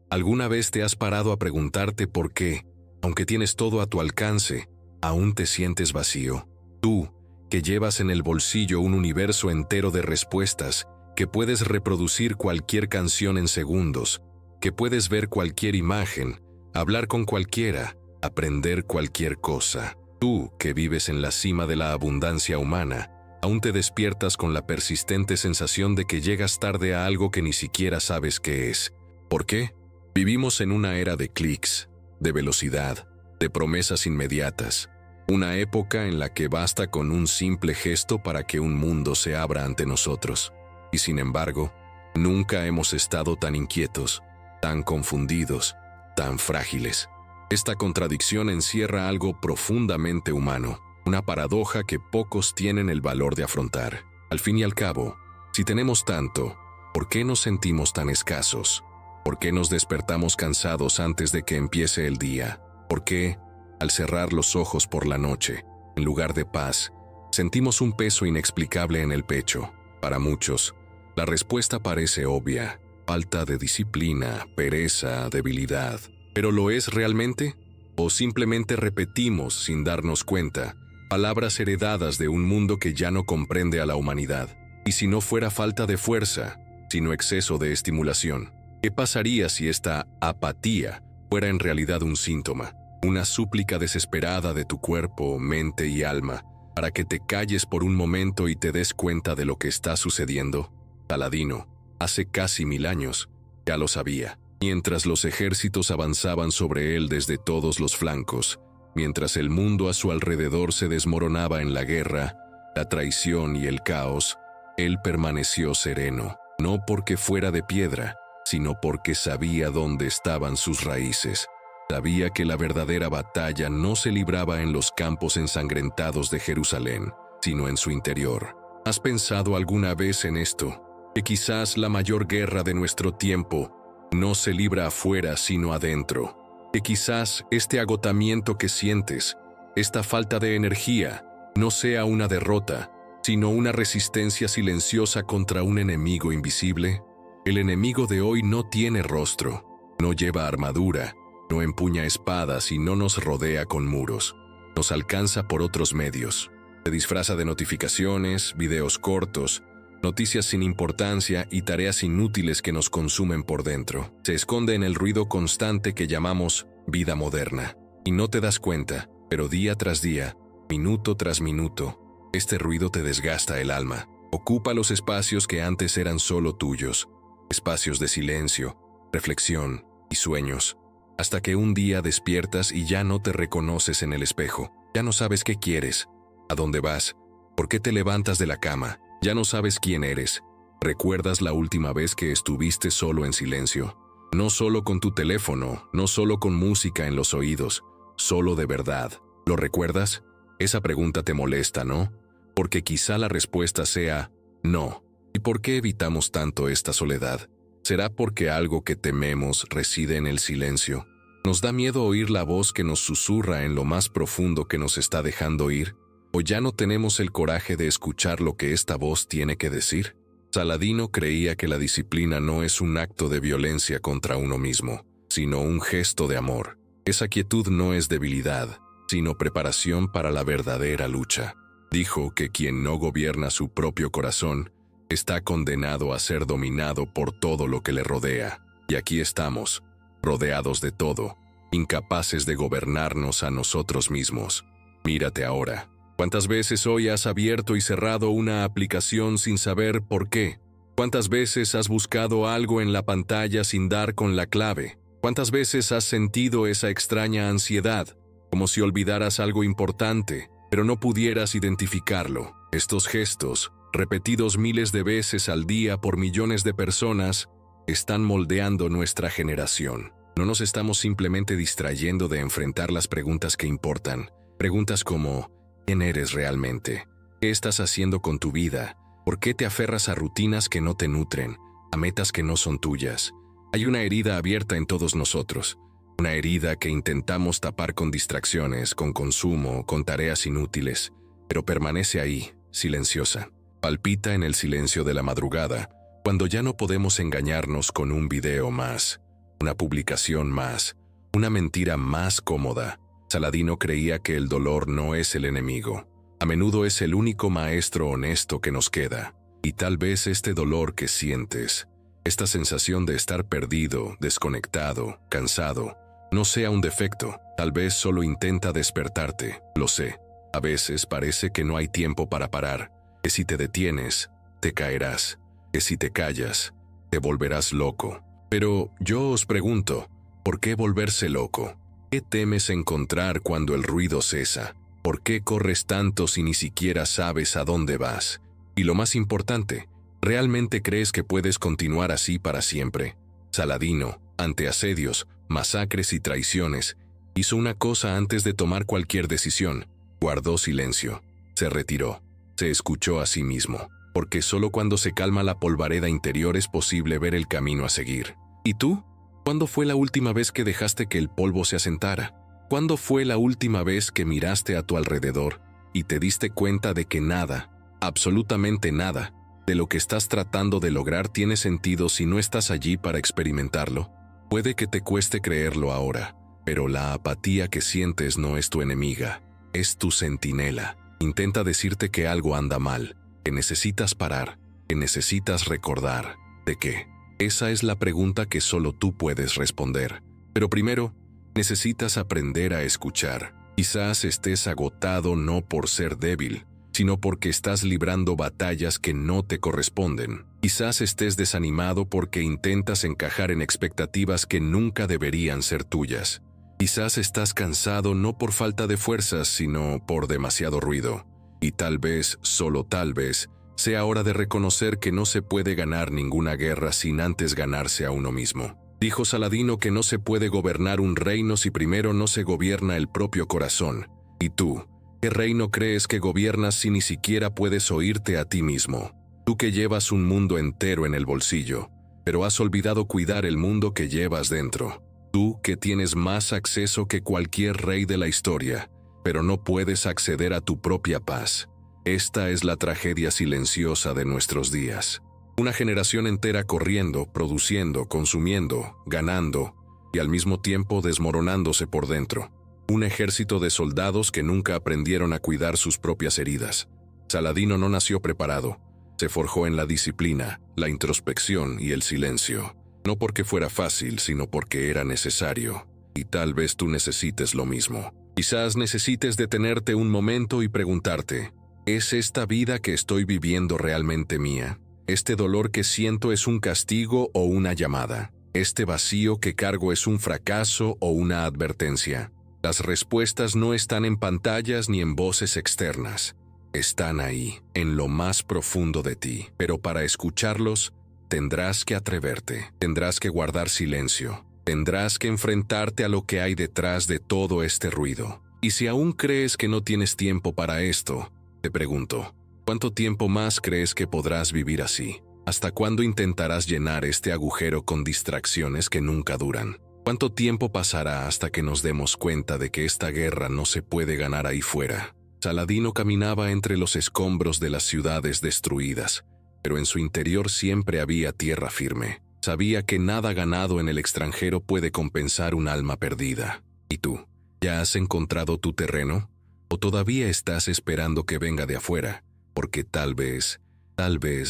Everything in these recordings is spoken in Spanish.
¿Alguna vez te has parado a preguntarte por qué, aunque tienes todo a tu alcance, aún te sientes vacío? Tú, que llevas en el bolsillo un universo entero de respuestas, que puedes reproducir cualquier canción en segundos, que puedes ver cualquier imagen, hablar con cualquiera, aprender cualquier cosa. Tú, que vives en la cima de la abundancia humana, aún te despiertas con la persistente sensación de que llegas tarde a algo que ni siquiera sabes qué es. ¿Por qué? Vivimos en una era de clics, de velocidad, de promesas inmediatas. Una época en la que basta con un simple gesto para que un mundo se abra ante nosotros. Y sin embargo, nunca hemos estado tan inquietos, tan confundidos, tan frágiles. Esta contradicción encierra algo profundamente humano, una paradoja que pocos tienen el valor de afrontar. Al fin y al cabo, si tenemos tanto, ¿por qué nos sentimos tan escasos? ¿Por qué nos despertamos cansados antes de que empiece el día? ¿Por qué, al cerrar los ojos por la noche, en lugar de paz, sentimos un peso inexplicable en el pecho? Para muchos, la respuesta parece obvia: falta de disciplina, pereza, debilidad. ¿Pero lo es realmente? ¿O simplemente repetimos, sin darnos cuenta, palabras heredadas de un mundo que ya no comprende a la humanidad? Y si no fuera falta de fuerza, sino exceso de estimulación, ¿qué pasaría si esta apatía fuera en realidad un síntoma? Una súplica desesperada de tu cuerpo, mente y alma, para que te calles por un momento y te des cuenta de lo que está sucediendo. Saladino, hace casi 1000 años, ya lo sabía. Mientras los ejércitos avanzaban sobre él desde todos los flancos, mientras el mundo a su alrededor se desmoronaba en la guerra, la traición y el caos, él permaneció sereno, no porque fuera de piedra, sino porque sabía dónde estaban sus raíces. Sabía que la verdadera batalla no se libraba en los campos ensangrentados de Jerusalén, sino en su interior. ¿Has pensado alguna vez en esto? Que quizás la mayor guerra de nuestro tiempo no se libra afuera sino adentro. Que quizás este agotamiento que sientes, esta falta de energía, no sea una derrota, sino una resistencia silenciosa contra un enemigo invisible. El enemigo de hoy no tiene rostro, no lleva armadura, no empuña espadas y no nos rodea con muros. Nos alcanza por otros medios. Se disfraza de notificaciones, videos cortos, noticias sin importancia y tareas inútiles que nos consumen por dentro. Se esconde en el ruido constante que llamamos vida moderna. Y no te das cuenta, pero día tras día, minuto tras minuto, este ruido te desgasta el alma. Ocupa los espacios que antes eran solo tuyos. Espacios de silencio, reflexión y sueños. Hasta que un día despiertas y ya no te reconoces en el espejo. Ya no sabes qué quieres, a dónde vas, por qué te levantas de la cama. Ya no sabes quién eres. ¿Recuerdas la última vez que estuviste solo en silencio? No solo con tu teléfono, no solo con música en los oídos, solo de verdad. ¿Lo recuerdas? Esa pregunta te molesta, ¿no? Porque quizá la respuesta sea no. ¿Y por qué evitamos tanto esta soledad? ¿Será porque algo que tememos reside en el silencio? ¿Nos da miedo oír la voz que nos susurra en lo más profundo que nos está dejando ir? ¿O ya no tenemos el coraje de escuchar lo que esta voz tiene que decir? Saladino creía que la disciplina no es un acto de violencia contra uno mismo, sino un gesto de amor. Esa quietud no es debilidad, sino preparación para la verdadera lucha. Dijo que quien no gobierna su propio corazón está condenado a ser dominado por todo lo que le rodea. Y aquí estamos, rodeados de todo, incapaces de gobernarnos a nosotros mismos. Mírate ahora. ¿Cuántas veces hoy has abierto y cerrado una aplicación sin saber por qué? ¿Cuántas veces has buscado algo en la pantalla sin dar con la clave? ¿Cuántas veces has sentido esa extraña ansiedad, como si olvidaras algo importante, pero no pudieras identificarlo? Estos gestos, repetidos miles de veces al día por millones de personas, están moldeando nuestra generación. No nos estamos simplemente distrayendo de enfrentar las preguntas que importan. Preguntas como: ¿quién eres realmente? ¿Qué estás haciendo con tu vida? ¿Por qué te aferras a rutinas que no te nutren, a metas que no son tuyas? Hay una herida abierta en todos nosotros, una herida que intentamos tapar con distracciones, con consumo, con tareas inútiles, pero permanece ahí, silenciosa. Palpita en el silencio de la madrugada, cuando ya no podemos engañarnos con un video más, una publicación más, una mentira más cómoda. Saladino creía que el dolor no es el enemigo. A menudo es el único maestro honesto que nos queda. Y tal vez este dolor que sientes, esta sensación de estar perdido, desconectado, cansado, no sea un defecto. Tal vez solo intenta despertarte. Lo sé. A veces parece que no hay tiempo para parar, que si te detienes, te caerás, que si te callas, te volverás loco. Pero yo os pregunto, ¿por qué volverse loco? ¿Qué temes encontrar cuando el ruido cesa? ¿Por qué corres tanto si ni siquiera sabes a dónde vas? Y lo más importante, ¿realmente crees que puedes continuar así para siempre? Saladino, ante asedios, masacres y traiciones, hizo una cosa antes de tomar cualquier decisión. Guardó silencio. Se retiró. Se escuchó a sí mismo. Porque solo cuando se calma la polvareda interior es posible ver el camino a seguir. ¿Y tú? ¿Cuándo fue la última vez que dejaste que el polvo se asentara? ¿Cuándo fue la última vez que miraste a tu alrededor y te diste cuenta de que nada, absolutamente nada, de lo que estás tratando de lograr tiene sentido si no estás allí para experimentarlo? Puede que te cueste creerlo ahora, pero la apatía que sientes no es tu enemiga, es tu centinela. Intenta decirte que algo anda mal, que necesitas parar, que necesitas recordar. ¿De qué? Esa es la pregunta que solo tú puedes responder. Pero primero, necesitas aprender a escuchar. Quizás estés agotado no por ser débil, sino porque estás librando batallas que no te corresponden. Quizás estés desanimado porque intentas encajar en expectativas que nunca deberían ser tuyas. Quizás estás cansado no por falta de fuerzas, sino por demasiado ruido. Y tal vez, solo tal vez, sea hora de reconocer que no se puede ganar ninguna guerra sin antes ganarse a uno mismo. Dijo Saladino que no se puede gobernar un reino si primero no se gobierna el propio corazón. ¿Y tú? ¿Qué reino crees que gobiernas si ni siquiera puedes oírte a ti mismo? Tú que llevas un mundo entero en el bolsillo, pero has olvidado cuidar el mundo que llevas dentro. Tú que tienes más acceso que cualquier rey de la historia, pero no puedes acceder a tu propia paz. Esta es la tragedia silenciosa de nuestros días. Una generación entera corriendo, produciendo, consumiendo, ganando y al mismo tiempo desmoronándose por dentro. Un ejército de soldados que nunca aprendieron a cuidar sus propias heridas. Saladino no nació preparado. Se forjó en la disciplina, la introspección y el silencio. No porque fuera fácil, sino porque era necesario. Y tal vez tú necesites lo mismo. Quizás necesites detenerte un momento y preguntarte, ¿es esta vida que estoy viviendo realmente mía? ¿Este dolor que siento es un castigo o una llamada? ¿Este vacío que cargo es un fracaso o una advertencia? Las respuestas no están en pantallas ni en voces externas. Están ahí, en lo más profundo de ti. Pero para escucharlos, tendrás que atreverte, tendrás que guardar silencio, tendrás que enfrentarte a lo que hay detrás de todo este ruido. Y si aún crees que no tienes tiempo para esto, te pregunto, ¿cuánto tiempo más crees que podrás vivir así? ¿Hasta cuándo intentarás llenar este agujero con distracciones que nunca duran? ¿Cuánto tiempo pasará hasta que nos demos cuenta de que esta guerra no se puede ganar ahí fuera? Saladino caminaba entre los escombros de las ciudades destruidas, pero en su interior siempre había tierra firme. Sabía que nada ganado en el extranjero puede compensar un alma perdida. ¿Y tú? ¿Ya has encontrado tu terreno? ¿O todavía estás esperando que venga de afuera? Porque tal vez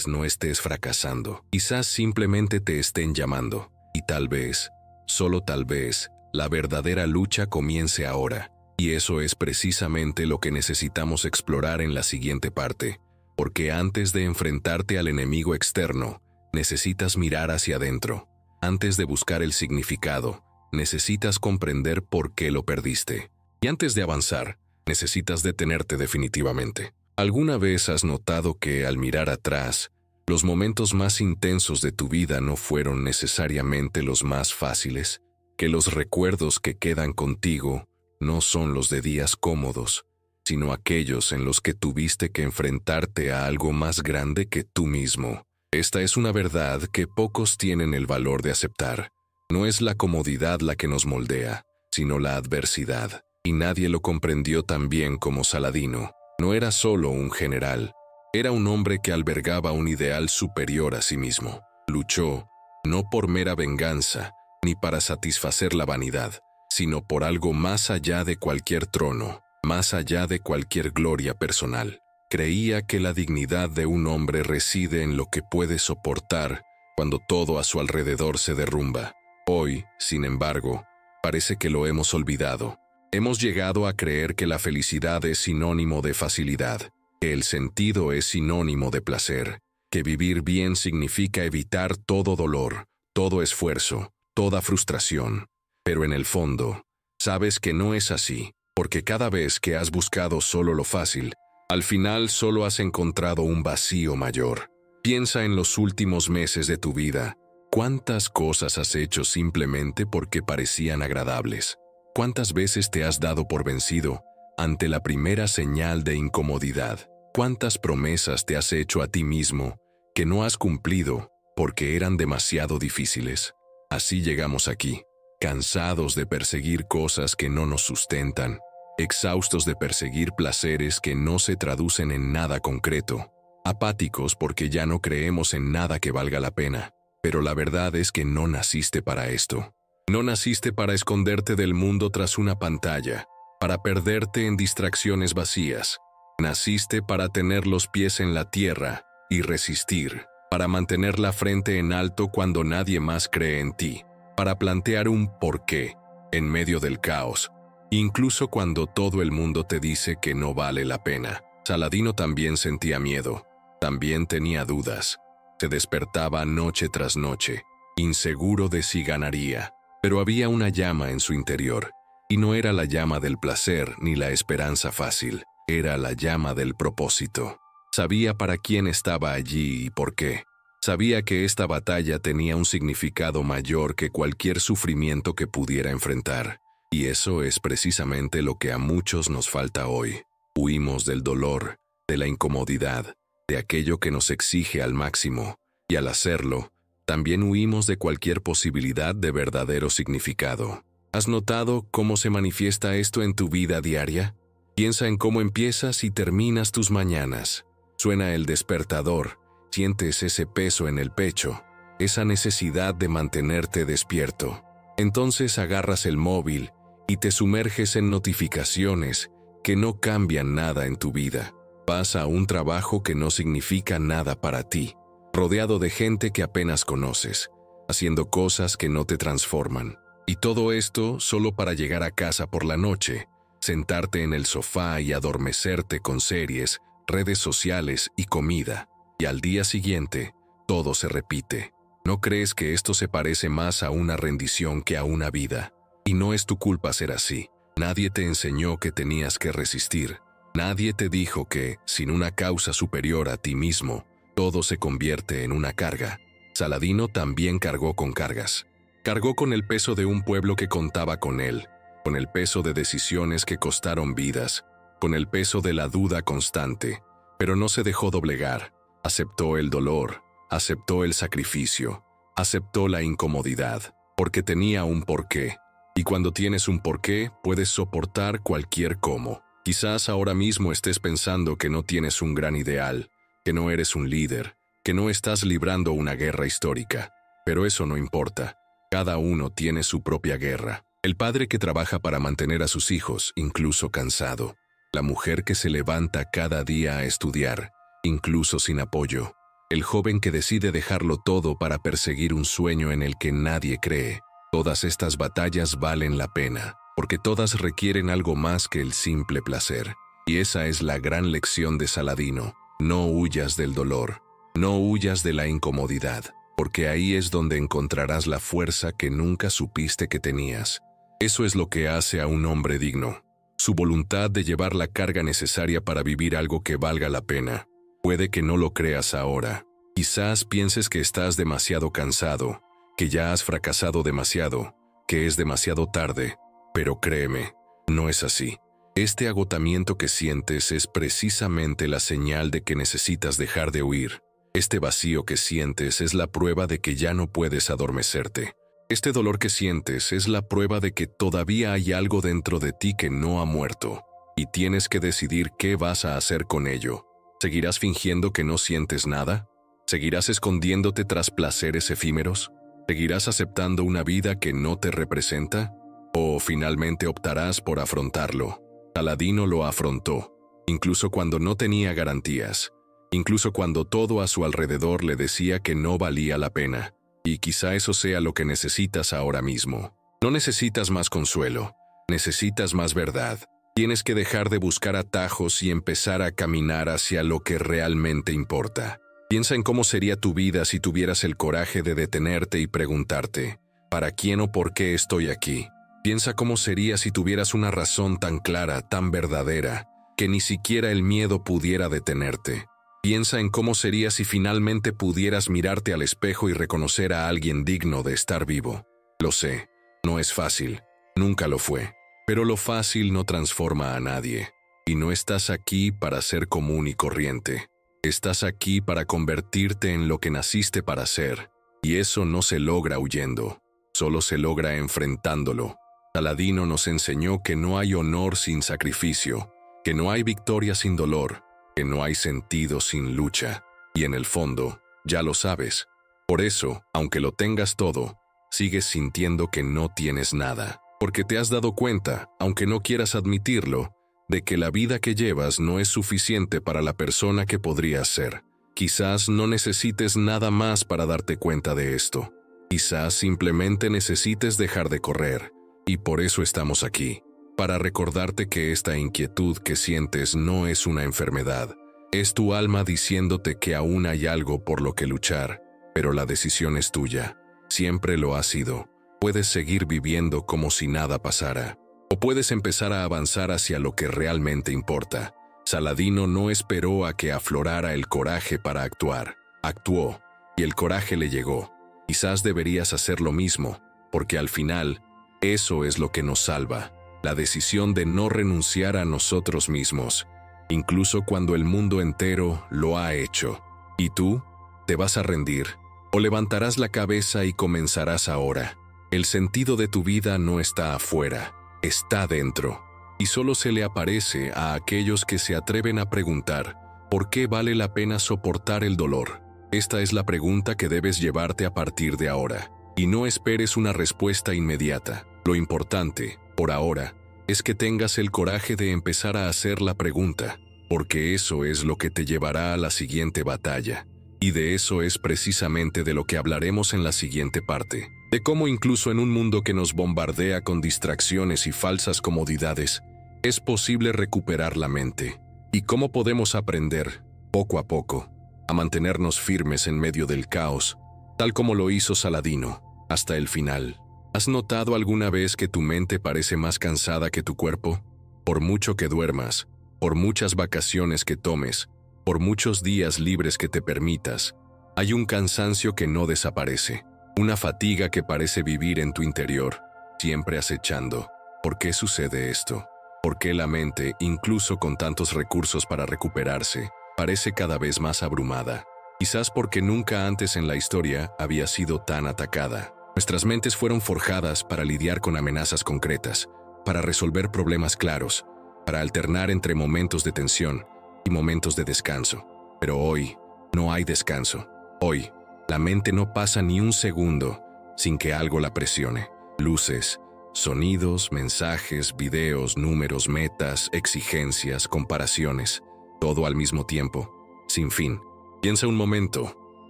no estés fracasando. Quizás simplemente te estén llamando. Y tal vez, solo tal vez, la verdadera lucha comience ahora. Y eso es precisamente lo que necesitamos explorar en la siguiente parte. Porque antes de enfrentarte al enemigo externo, necesitas mirar hacia adentro. Antes de buscar el significado, necesitas comprender por qué lo perdiste. Y antes de avanzar, necesitas detenerte definitivamente. ¿Alguna vez has notado que, al mirar atrás, los momentos más intensos de tu vida no fueron necesariamente los más fáciles? Que los recuerdos que quedan contigo no son los de días cómodos, sino aquellos en los que tuviste que enfrentarte a algo más grande que tú mismo. Esta es una verdad que pocos tienen el valor de aceptar. No es la comodidad la que nos moldea, sino la adversidad. Y nadie lo comprendió tan bien como Saladino. No era solo un general, era un hombre que albergaba un ideal superior a sí mismo. Luchó, no por mera venganza, ni para satisfacer la vanidad, sino por algo más allá de cualquier trono, más allá de cualquier gloria personal. Creía que la dignidad de un hombre reside en lo que puede soportar cuando todo a su alrededor se derrumba. Hoy, sin embargo, parece que lo hemos olvidado. Hemos llegado a creer que la felicidad es sinónimo de facilidad, que el sentido es sinónimo de placer, que vivir bien significa evitar todo dolor, todo esfuerzo, toda frustración. Pero en el fondo, sabes que no es así, porque cada vez que has buscado solo lo fácil, al final solo has encontrado un vacío mayor. Piensa en los últimos meses de tu vida. ¿Cuántas cosas has hecho simplemente porque parecían agradables? ¿Cuántas veces te has dado por vencido ante la primera señal de incomodidad? ¿Cuántas promesas te has hecho a ti mismo que no has cumplido porque eran demasiado difíciles? Así llegamos aquí, cansados de perseguir cosas que no nos sustentan, exhaustos de perseguir placeres que no se traducen en nada concreto, apáticos porque ya no creemos en nada que valga la pena. Pero la verdad es que no naciste para esto. No naciste para esconderte del mundo tras una pantalla, para perderte en distracciones vacías. Naciste para tener los pies en la tierra y resistir, para mantener la frente en alto cuando nadie más cree en ti, para plantear un porqué en medio del caos, incluso cuando todo el mundo te dice que no vale la pena. Saladino también sentía miedo, también tenía dudas. Se despertaba noche tras noche, inseguro de si ganaría, pero había una llama en su interior, y no era la llama del placer ni la esperanza fácil, era la llama del propósito. Sabía para quién estaba allí y por qué. Sabía que esta batalla tenía un significado mayor que cualquier sufrimiento que pudiera enfrentar, y eso es precisamente lo que a muchos nos falta hoy. Huimos del dolor, de la incomodidad, de aquello que nos exige al máximo, y al hacerlo, también huimos de cualquier posibilidad de verdadero significado. ¿Has notado cómo se manifiesta esto en tu vida diaria? Piensa en cómo empiezas y terminas tus mañanas. Suena el despertador, sientes ese peso en el pecho, esa necesidad de mantenerte despierto. Entonces agarras el móvil y te sumerges en notificaciones que no cambian nada en tu vida. Vas a un trabajo que no significa nada para ti, rodeado de gente que apenas conoces, haciendo cosas que no te transforman. Y todo esto solo para llegar a casa por la noche, sentarte en el sofá y adormecerte con series, redes sociales y comida. Y al día siguiente, todo se repite. ¿No crees que esto se parece más a una rendición que a una vida? Y no es tu culpa ser así. Nadie te enseñó que tenías que resistir. Nadie te dijo que, sin una causa superior a ti mismo, todo se convierte en una carga. Saladino también cargó con cargas. Cargó con el peso de un pueblo que contaba con él, con el peso de decisiones que costaron vidas, con el peso de la duda constante, pero no se dejó doblegar. Aceptó el dolor, aceptó el sacrificio, aceptó la incomodidad, porque tenía un porqué. Y cuando tienes un porqué, puedes soportar cualquier cómo. Quizás ahora mismo estés pensando que no tienes un gran ideal, que no eres un líder, que no estás librando una guerra histórica. Pero eso no importa. Cada uno tiene su propia guerra. El padre que trabaja para mantener a sus hijos, incluso cansado. La mujer que se levanta cada día a estudiar, incluso sin apoyo. El joven que decide dejarlo todo para perseguir un sueño en el que nadie cree. Todas estas batallas valen la pena, porque todas requieren algo más que el simple placer. Y esa es la gran lección de Saladino. No huyas del dolor, no huyas de la incomodidad, porque ahí es donde encontrarás la fuerza que nunca supiste que tenías. Eso es lo que hace a un hombre digno. Su voluntad de llevar la carga necesaria para vivir algo que valga la pena. Puede que no lo creas ahora. Quizás pienses que estás demasiado cansado, que ya has fracasado demasiado, que es demasiado tarde, pero créeme, no es así. Este agotamiento que sientes es precisamente la señal de que necesitas dejar de huir. Este vacío que sientes es la prueba de que ya no puedes adormecerte. Este dolor que sientes es la prueba de que todavía hay algo dentro de ti que no ha muerto, y tienes que decidir qué vas a hacer con ello. ¿Seguirás fingiendo que no sientes nada? ¿Seguirás escondiéndote tras placeres efímeros? ¿Seguirás aceptando una vida que no te representa? ¿O finalmente optarás por afrontarlo? Saladino lo afrontó, incluso cuando no tenía garantías, incluso cuando todo a su alrededor le decía que no valía la pena. Y quizá eso sea lo que necesitas ahora mismo. No necesitas más consuelo, necesitas más verdad. Tienes que dejar de buscar atajos y empezar a caminar hacia lo que realmente importa. Piensa en cómo sería tu vida si tuvieras el coraje de detenerte y preguntarte, ¿para quién o por qué estoy aquí? Piensa cómo sería si tuvieras una razón tan clara, tan verdadera, que ni siquiera el miedo pudiera detenerte. Piensa en cómo sería si finalmente pudieras mirarte al espejo y reconocer a alguien digno de estar vivo. Lo sé, no es fácil, nunca lo fue. Pero lo fácil no transforma a nadie. Y no estás aquí para ser común y corriente. Estás aquí para convertirte en lo que naciste para ser. Y eso no se logra huyendo, solo se logra enfrentándolo. Saladino nos enseñó que no hay honor sin sacrificio, que no hay victoria sin dolor, que no hay sentido sin lucha. Y en el fondo, ya lo sabes. Por eso, aunque lo tengas todo, sigues sintiendo que no tienes nada. Porque te has dado cuenta, aunque no quieras admitirlo, de que la vida que llevas no es suficiente para la persona que podrías ser. Quizás no necesites nada más para darte cuenta de esto. Quizás simplemente necesites dejar de correr. Y por eso estamos aquí. Para recordarte que esta inquietud que sientes no es una enfermedad. Es tu alma diciéndote que aún hay algo por lo que luchar. Pero la decisión es tuya. Siempre lo ha sido. Puedes seguir viviendo como si nada pasara. O puedes empezar a avanzar hacia lo que realmente importa. Saladino no esperó a que aflorara el coraje para actuar. Actuó, y el coraje le llegó. Quizás deberías hacer lo mismo, porque al final, eso es lo que nos salva. La decisión de no renunciar a nosotros mismos, incluso cuando el mundo entero lo ha hecho. ¿Y tú? ¿Te vas a rendir? ¿O levantarás la cabeza y comenzarás ahora? El sentido de tu vida no está afuera. Está dentro, y solo se le aparece a aquellos que se atreven a preguntar, ¿por qué vale la pena soportar el dolor? Esta es la pregunta que debes llevarte a partir de ahora, y no esperes una respuesta inmediata. Lo importante, por ahora, es que tengas el coraje de empezar a hacer la pregunta, porque eso es lo que te llevará a la siguiente batalla. Y de eso es precisamente de lo que hablaremos en la siguiente parte. De cómo incluso en un mundo que nos bombardea con distracciones y falsas comodidades, es posible recuperar la mente. Y cómo podemos aprender, poco a poco, a mantenernos firmes en medio del caos, tal como lo hizo Saladino, hasta el final. ¿Has notado alguna vez que tu mente parece más cansada que tu cuerpo? Por mucho que duermas, por muchas vacaciones que tomes, por muchos días libres que te permitas, hay un cansancio que no desaparece, una fatiga que parece vivir en tu interior, siempre acechando. ¿Por qué sucede esto? ¿Por qué la mente, incluso con tantos recursos para recuperarse, parece cada vez más abrumada? Quizás porque nunca antes en la historia había sido tan atacada. Nuestras mentes fueron forjadas para lidiar con amenazas concretas, para resolver problemas claros, para alternar entre momentos de tensión y momentos de descanso. Pero hoy no hay descanso. Hoy, la mente no pasa ni un segundo sin que algo la presione. Luces, sonidos, mensajes, videos, números, metas, exigencias, comparaciones, todo al mismo tiempo, sin fin. Piensa un momento,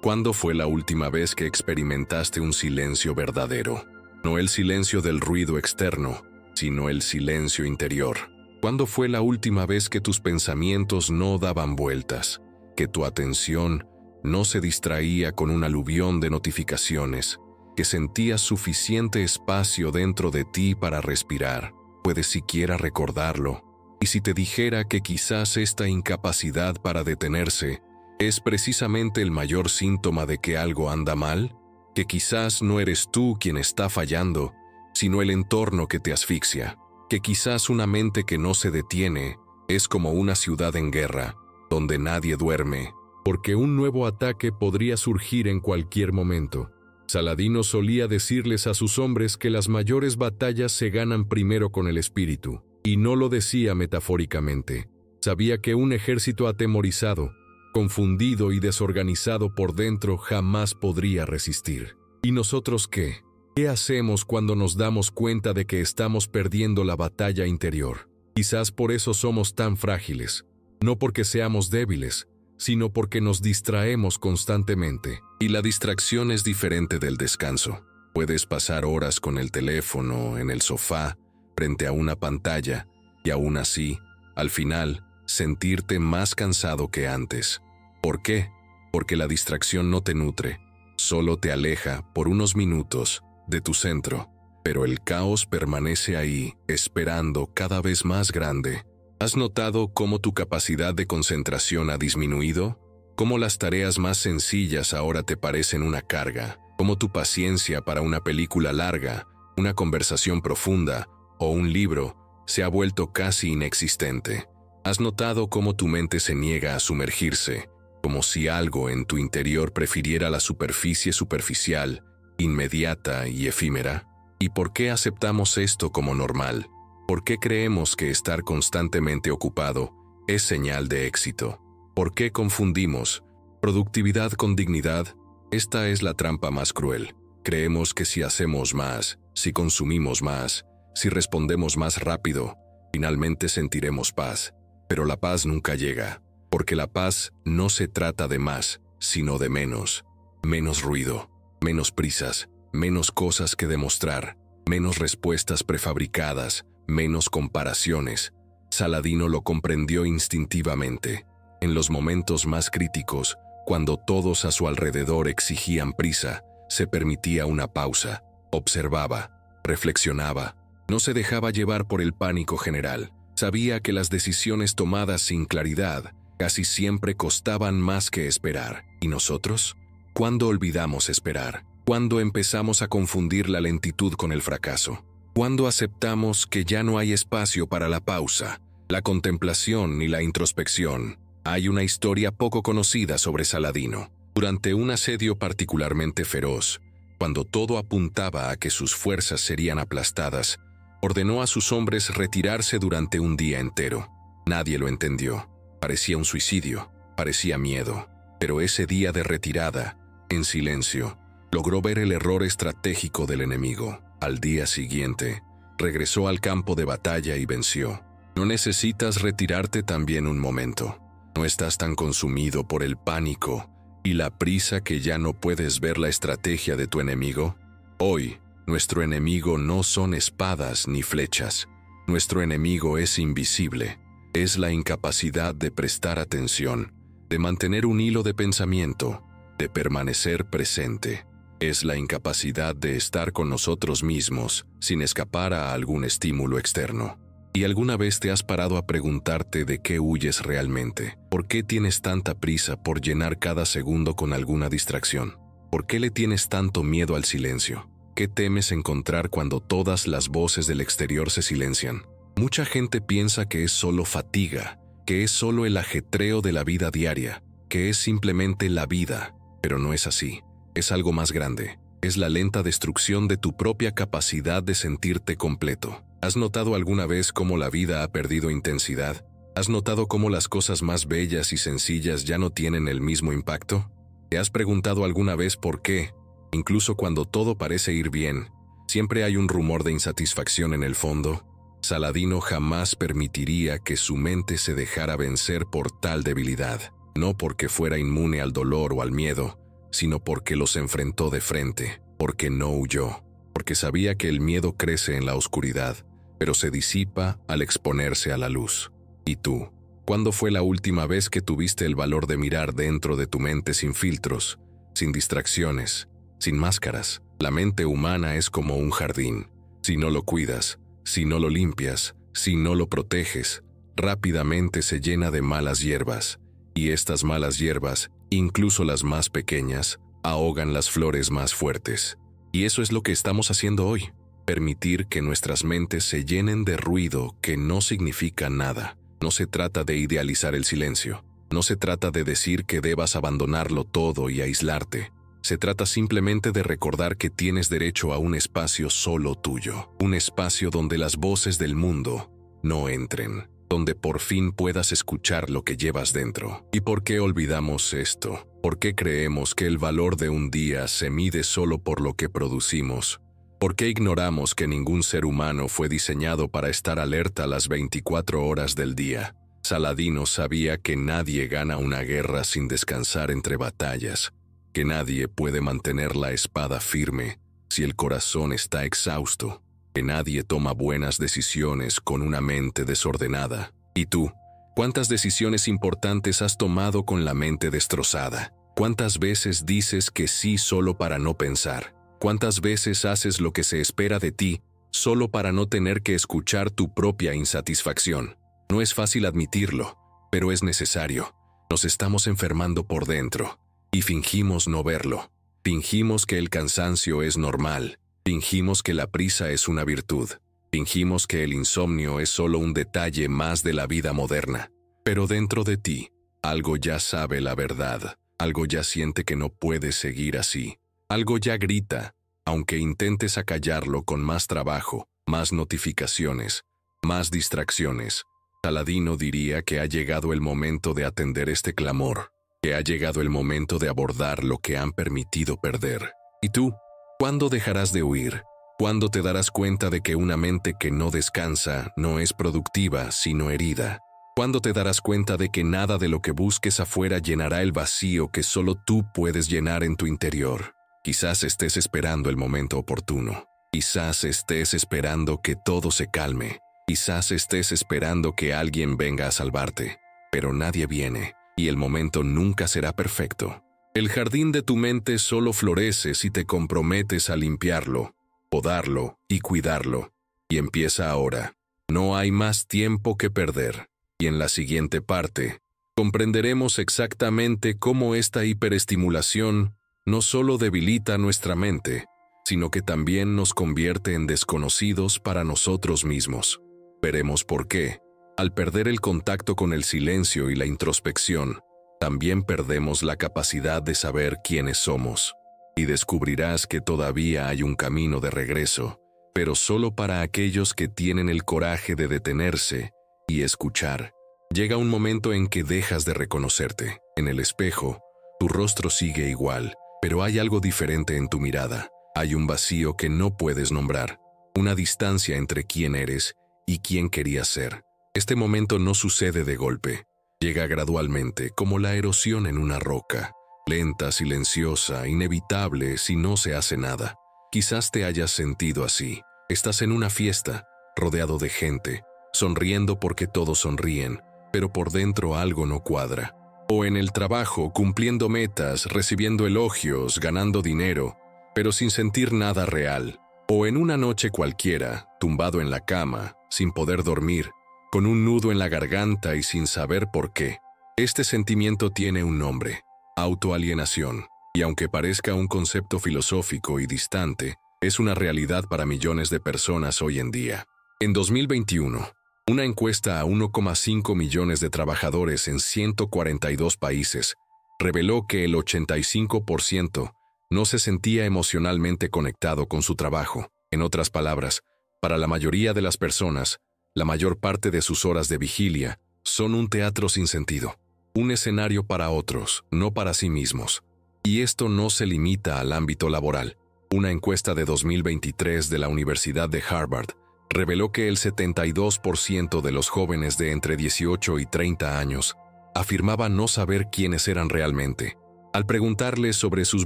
¿cuándo fue la última vez que experimentaste un silencio verdadero? No el silencio del ruido externo, sino el silencio interior. ¿Cuándo fue la última vez que tus pensamientos no daban vueltas, que tu atención no se distraía con un aluvión de notificaciones, que sentías suficiente espacio dentro de ti para respirar? ¿Puedes siquiera recordarlo? Y si te dijera que quizás esta incapacidad para detenerse es precisamente el mayor síntoma de que algo anda mal, que quizás no eres tú quien está fallando, sino el entorno que te asfixia, que quizás una mente que no se detiene es como una ciudad en guerra, donde nadie duerme, porque un nuevo ataque podría surgir en cualquier momento. Saladino solía decirles a sus hombres que las mayores batallas se ganan primero con el espíritu, y no lo decía metafóricamente. Sabía que un ejército atemorizado, confundido y desorganizado por dentro jamás podría resistir. ¿Y nosotros qué? ¿Qué hacemos cuando nos damos cuenta de que estamos perdiendo la batalla interior? Quizás por eso somos tan frágiles, no porque seamos débiles, sino porque nos distraemos constantemente. Y la distracción es diferente del descanso. Puedes pasar horas con el teléfono, en el sofá, frente a una pantalla, y aún así, al final, sentirte más cansado que antes. ¿Por qué? Porque la distracción no te nutre, solo te aleja por unos minutos de tu centro, pero el caos permanece ahí, esperando cada vez más grande. ¿Has notado cómo tu capacidad de concentración ha disminuido? ¿Cómo las tareas más sencillas ahora te parecen una carga? ¿Cómo tu paciencia para una película larga, una conversación profunda o un libro se ha vuelto casi inexistente? ¿Has notado cómo tu mente se niega a sumergirse, como si algo en tu interior prefiriera la superficie superficial, inmediata y efímera? ¿Y por qué aceptamos esto como normal? ¿Por qué creemos que estar constantemente ocupado es señal de éxito? ¿Por qué confundimos productividad con dignidad? Esta es la trampa más cruel. Creemos que si hacemos más, si consumimos más, si respondemos más rápido, finalmente sentiremos paz. Pero la paz nunca llega, porque la paz no se trata de más, sino de menos. Menos ruido, menos prisas, menos cosas que demostrar, menos respuestas prefabricadas, menos comparaciones. Saladino lo comprendió instintivamente. En los momentos más críticos, cuando todos a su alrededor exigían prisa, se permitía una pausa, observaba, reflexionaba, no se dejaba llevar por el pánico general. Sabía que las decisiones tomadas sin claridad casi siempre costaban más que esperar. ¿Y nosotros? ¿Cuándo olvidamos esperar? ¿Cuándo empezamos a confundir la lentitud con el fracaso? ¿Cuándo aceptamos que ya no hay espacio para la pausa, la contemplación ni la introspección? Hay una historia poco conocida sobre Saladino. Durante un asedio particularmente feroz, cuando todo apuntaba a que sus fuerzas serían aplastadas, ordenó a sus hombres retirarse durante un día entero. Nadie lo entendió. Parecía un suicidio, parecía miedo. Pero ese día de retirada, en silencio, logró ver el error estratégico del enemigo. Al día siguiente, regresó al campo de batalla y venció. ¿No necesitas retirarte también un momento? ¿No estás tan consumido por el pánico y la prisa que ya no puedes ver la estrategia de tu enemigo? Hoy, nuestro enemigo no son espadas ni flechas. Nuestro enemigo es invisible. Es la incapacidad de prestar atención, de mantener un hilo de pensamiento, de permanecer presente. Es la incapacidad de estar con nosotros mismos sin escapar a algún estímulo externo. ¿Y alguna vez te has parado a preguntarte de qué huyes realmente? ¿Por qué tienes tanta prisa por llenar cada segundo con alguna distracción? ¿Por qué le tienes tanto miedo al silencio? ¿Qué temes encontrar cuando todas las voces del exterior se silencian? Mucha gente piensa que es solo fatiga, que es solo el ajetreo de la vida diaria, que es simplemente la vida, pero no es así. Es algo más grande. Es la lenta destrucción de tu propia capacidad de sentirte completo. ¿Has notado alguna vez cómo la vida ha perdido intensidad? ¿Has notado cómo las cosas más bellas y sencillas ya no tienen el mismo impacto? ¿Te has preguntado alguna vez por qué, incluso cuando todo parece ir bien, siempre hay un rumor de insatisfacción en el fondo? Saladino jamás permitiría que su mente se dejara vencer por tal debilidad, no porque fuera inmune al dolor o al miedo, sino porque los enfrentó de frente, porque no huyó, porque sabía que el miedo crece en la oscuridad, pero se disipa al exponerse a la luz. ¿Y tú? ¿Cuándo fue la última vez que tuviste el valor de mirar dentro de tu mente sin filtros, sin distracciones, sin máscaras? La mente humana es como un jardín. Si no lo cuidas, si no lo limpias, si no lo proteges, rápidamente se llena de malas hierbas, y estas malas hierbas, incluso las más pequeñas, ahogan las flores más fuertes. Y eso es lo que estamos haciendo hoy, permitir que nuestras mentes se llenen de ruido que no significa nada. No se trata de idealizar el silencio, no se trata de decir que debas abandonarlo todo y aislarte. Se trata simplemente de recordar que tienes derecho a un espacio solo tuyo, un espacio donde las voces del mundo no entren, donde por fin puedas escuchar lo que llevas dentro. ¿Y por qué olvidamos esto? ¿Por qué creemos que el valor de un día se mide solo por lo que producimos? ¿Por qué ignoramos que ningún ser humano fue diseñado para estar alerta las 24 horas del día? Saladino sabía que nadie gana una guerra sin descansar entre batallas, que nadie puede mantener la espada firme si el corazón está exhausto, que nadie toma buenas decisiones con una mente desordenada. ¿Y tú? ¿Cuántas decisiones importantes has tomado con la mente destrozada? ¿Cuántas veces dices que sí solo para no pensar? ¿Cuántas veces haces lo que se espera de ti solo para no tener que escuchar tu propia insatisfacción? No es fácil admitirlo, pero es necesario. Nos estamos enfermando por dentro y fingimos no verlo. Fingimos que el cansancio es normal. Fingimos que la prisa es una virtud. Fingimos que el insomnio es solo un detalle más de la vida moderna. Pero dentro de ti, algo ya sabe la verdad. Algo ya siente que no puedes seguir así. Algo ya grita, aunque intentes acallarlo con más trabajo, más notificaciones, más distracciones. Saladino diría que ha llegado el momento de atender este clamor, que ha llegado el momento de abordar lo que han permitido perder. ¿Y tú? ¿Cuándo dejarás de huir? ¿Cuándo te darás cuenta de que una mente que no descansa no es productiva, sino herida? ¿Cuándo te darás cuenta de que nada de lo que busques afuera llenará el vacío que solo tú puedes llenar en tu interior? Quizás estés esperando el momento oportuno. Quizás estés esperando que todo se calme. Quizás estés esperando que alguien venga a salvarte. Pero nadie viene, y el momento nunca será perfecto. El jardín de tu mente solo florece si te comprometes a limpiarlo, podarlo y cuidarlo. Y empieza ahora. No hay más tiempo que perder. Y en la siguiente parte, comprenderemos exactamente cómo esta hiperestimulación no solo debilita nuestra mente, sino que también nos convierte en desconocidos para nosotros mismos. Veremos por qué, al perder el contacto con el silencio y la introspección, también perdemos la capacidad de saber quiénes somos. Y descubrirás que todavía hay un camino de regreso, pero solo para aquellos que tienen el coraje de detenerse y escuchar. Llega un momento en que dejas de reconocerte. En el espejo, tu rostro sigue igual, pero hay algo diferente en tu mirada. Hay un vacío que no puedes nombrar, una distancia entre quién eres y quién querías ser. Este momento no sucede de golpe. Llega gradualmente, como la erosión en una roca, lenta, silenciosa, inevitable si no se hace nada. Quizás te hayas sentido así. Estás en una fiesta, rodeado de gente, sonriendo porque todos sonríen, pero por dentro algo no cuadra. O en el trabajo, cumpliendo metas, recibiendo elogios, ganando dinero, pero sin sentir nada real. O en una noche cualquiera, tumbado en la cama, sin poder dormir, con un nudo en la garganta y sin saber por qué. Este sentimiento tiene un nombre: autoalienación. Y aunque parezca un concepto filosófico y distante, es una realidad para millones de personas hoy en día. En 2021, una encuesta a 1,5 millones de trabajadores en 142 países reveló que el 85% no se sentía emocionalmente conectado con su trabajo. En otras palabras, para la mayoría de las personas, la mayor parte de sus horas de vigilia son un teatro sin sentido, un escenario para otros, no para sí mismos. Y esto no se limita al ámbito laboral. Una encuesta de 2023 de la Universidad de Harvard reveló que el 72% de los jóvenes de entre 18 y 30 años afirmaba no saber quiénes eran realmente. Al preguntarles sobre sus